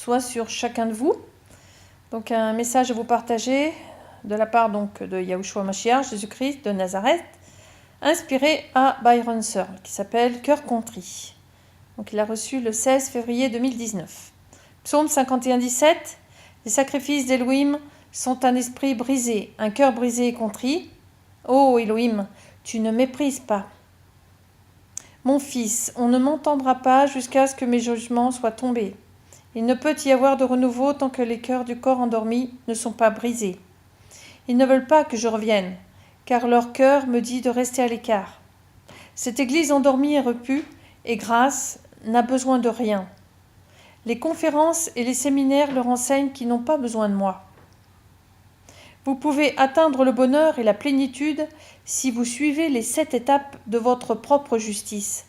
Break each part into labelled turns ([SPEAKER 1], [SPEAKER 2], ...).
[SPEAKER 1] soit sur chacun de vous. Donc un message à vous partager de la part donc de Yahushua Mashiach, Jésus-Christ de Nazareth, inspiré à Byron Searle, qui s'appelle Cœur contrit. Donc il a reçu le 16 février 2019. Psaume 51-17. Les sacrifices d'Elohim sont un esprit brisé, un cœur brisé et contrit. Ô Elohim, tu ne méprises pas. Mon fils, on ne m'entendra pas jusqu'à ce que mes jugements soient tombés. Il ne peut y avoir de renouveau tant que les cœurs du corps endormi ne sont pas brisés. Ils ne veulent pas que je revienne, car leur cœur me dit de rester à l'écart. Cette église endormie et repue, et grâce, n'a besoin de rien. Les conférences et les séminaires leur enseignent qu'ils n'ont pas besoin de moi. Vous pouvez atteindre le bonheur et la plénitude si vous suivez les 7 étapes de votre propre justice.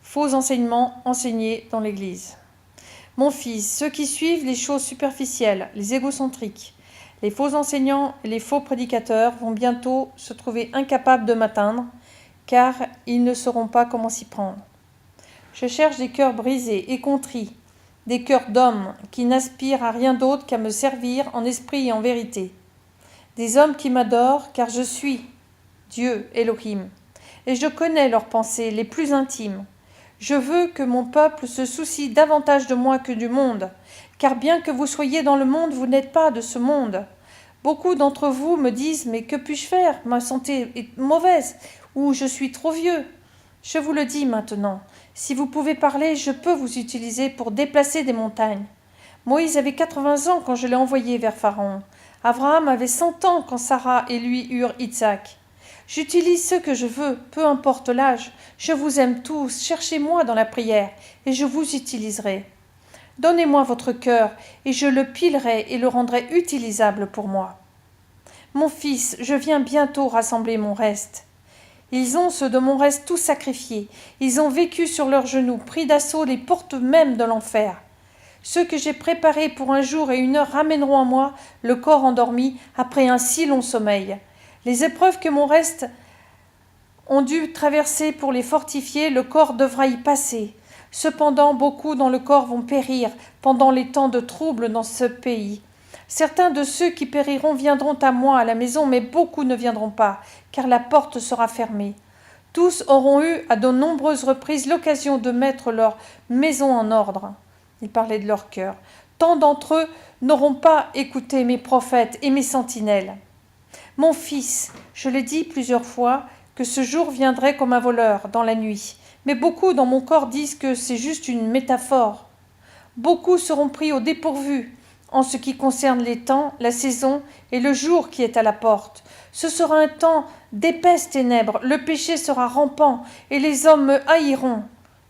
[SPEAKER 1] Faux enseignements enseignés dans l'Église. Mon fils, ceux qui suivent les choses superficielles, les égocentriques, les faux enseignants et les faux prédicateurs vont bientôt se trouver incapables de m'atteindre, car ils ne sauront pas comment s'y prendre. Je cherche des cœurs brisés et contrits, des cœurs d'hommes qui n'aspirent à rien d'autre qu'à me servir en esprit et en vérité. Des hommes qui m'adorent, car je suis Dieu, Elohim, et je connais leurs pensées les plus intimes. Je veux que mon peuple se soucie davantage de moi que du monde, car bien que vous soyez dans le monde, vous n'êtes pas de ce monde. Beaucoup d'entre vous me disent « Mais que puis-je faire ? Ma santé est mauvaise, ou je suis trop vieux. » Je vous le dis maintenant, si vous pouvez parler, je peux vous utiliser pour déplacer des montagnes. Moïse avait 80 ans quand je l'ai envoyé vers Pharaon. Abraham avait 100 ans quand Sarah et lui eurent Isaac. J'utilise ce que je veux, peu importe l'âge. Je vous aime tous, cherchez-moi dans la prière, et je vous utiliserai. Donnez-moi votre cœur, et je le pilerai et le rendrai utilisable pour moi. Mon fils, je viens bientôt rassembler mon reste. Ils ont, ceux de mon reste, tout sacrifié. Ils ont vécu sur leurs genoux, pris d'assaut les portes mêmes de l'enfer. Ceux que j'ai préparés pour un jour et une heure ramèneront à moi le corps endormi après un si long sommeil. Les épreuves que mon reste ont dû traverser pour les fortifier, le corps devra y passer. Cependant, beaucoup dans le corps vont périr pendant les temps de trouble dans ce pays. Certains de ceux qui périront viendront à moi à la maison, mais beaucoup ne viendront pas, car la porte sera fermée. Tous auront eu à de nombreuses reprises l'occasion de mettre leur maison en ordre. Il parlait de leur cœur. Tant d'entre eux n'auront pas écouté mes prophètes et mes sentinelles. Mon fils, je l'ai dit plusieurs fois, que ce jour viendrait comme un voleur dans la nuit. Mais beaucoup dans mon corps disent que c'est juste une métaphore. Beaucoup seront pris au dépourvu en ce qui concerne les temps, la saison et le jour qui est à la porte. Ce sera un temps d'épaisses ténèbres, le péché sera rampant et les hommes me haïront.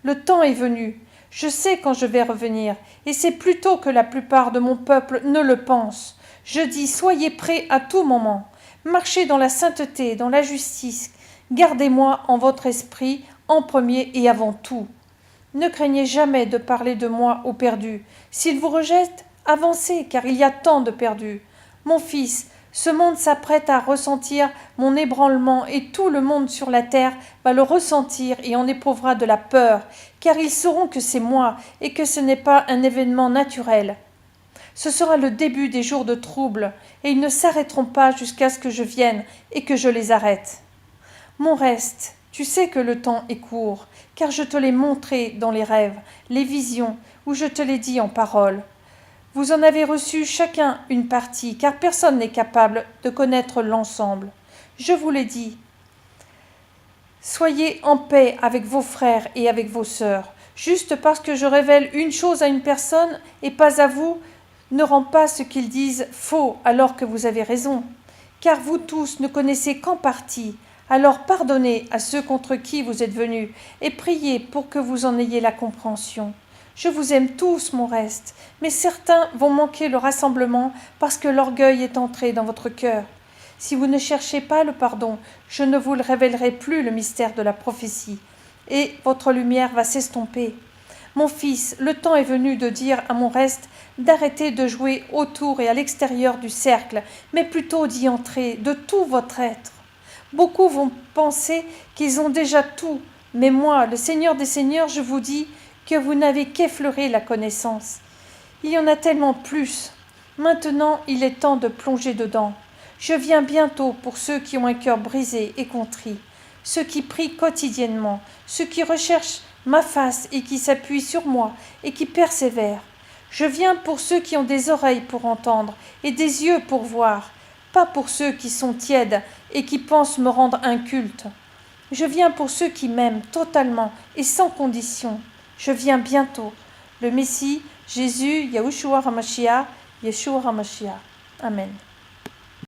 [SPEAKER 1] Le temps est venu. Je sais quand je vais revenir, et c'est plus tôt que la plupart de mon peuple ne le pense. Je dis, soyez prêts à tout moment. Marchez dans la sainteté, dans la justice. Gardez-moi en votre esprit, en premier et avant tout. Ne craignez jamais de parler de moi aux perdus. S'ils vous rejettent, avancez, car il y a tant de perdus. Mon fils, ce monde s'apprête à ressentir mon ébranlement et tout le monde sur la terre va le ressentir et en éprouvera de la peur, car ils sauront que c'est moi et que ce n'est pas un événement naturel. Ce sera le début des jours de trouble et ils ne s'arrêteront pas jusqu'à ce que je vienne et que je les arrête. Mon reste, tu sais que le temps est court, car je te l'ai montré dans les rêves, les visions, où je te l'ai dit en parole. Vous en avez reçu chacun une partie, car personne n'est capable de connaître l'ensemble. Je vous l'ai dit. Soyez en paix avec vos frères et avec vos sœurs. Juste parce que je révèle une chose à une personne et pas à vous, ne rend pas ce qu'ils disent faux alors que vous avez raison. Car vous tous ne connaissez qu'en partie. Alors pardonnez à ceux contre qui vous êtes venus et priez pour que vous en ayez la compréhension. Je vous aime tous, mon reste, mais certains vont manquer le rassemblement parce que l'orgueil est entré dans votre cœur. Si vous ne cherchez pas le pardon, je ne vous le révélerai plus le mystère de la prophétie, et votre lumière va s'estomper. Mon fils, le temps est venu de dire à mon reste d'arrêter de jouer autour et à l'extérieur du cercle, mais plutôt d'y entrer de tout votre être. Beaucoup vont penser qu'ils ont déjà tout, mais moi, le Seigneur des Seigneurs, je vous dis que vous n'avez qu'effleuré la connaissance. Il y en a tellement plus. Maintenant, il est temps de plonger dedans. Je viens bientôt pour ceux qui ont un cœur brisé et contrit, ceux qui prient quotidiennement, ceux qui recherchent ma face et qui s'appuient sur moi et qui persévèrent. Je viens pour ceux qui ont des oreilles pour entendre et des yeux pour voir, pas pour ceux qui sont tièdes et qui pensent me rendre inculte. Je viens pour ceux qui m'aiment totalement et sans condition. Je viens bientôt. Le Messie, Jésus, Yahushua HaMashiach, Yeshua HaMashiach. Amen.